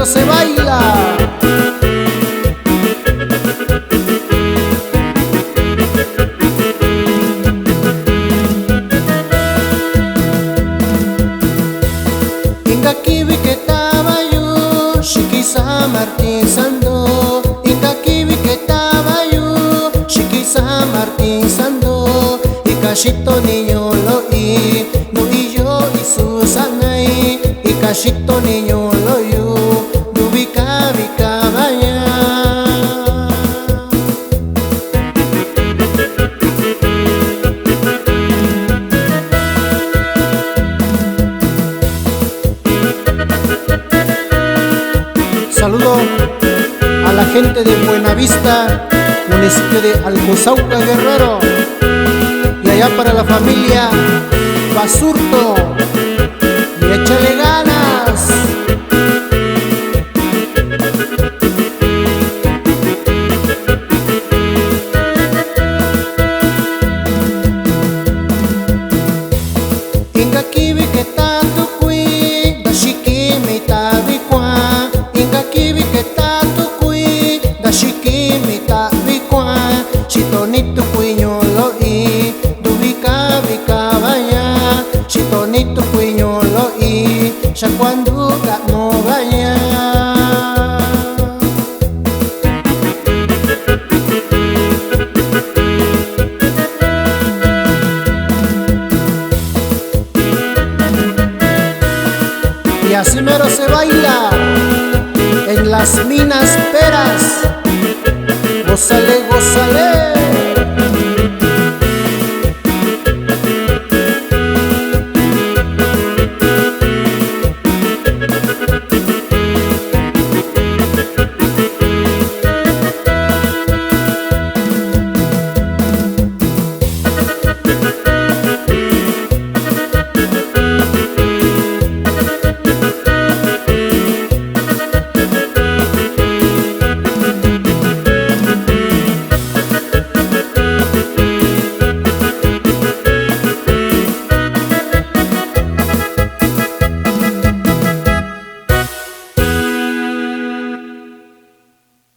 se baila. Inga kiwi que tabayu, shiki San Martín Sando. Inga kiwi que tabayu, shiki San Martín Sando. Y cachito niño lo no y yo y Susana y cachito niño lo dubica bica vaya. Saludo a la gente de Buenavista, municipio de Alcozauca, Guerrero, y allá para la familia Basurto, y échale ganas. Inga kiwi que tanto kui, da shiki me tabikwa. Inga kiwi que tanto kui, da shiki me tabikwa. Chitonito kuiño lo dubika bika vaya. Chitonito kuiño lo ya cuando no vaya. Y así mero se baila en las minas peras. Gózale, gózale.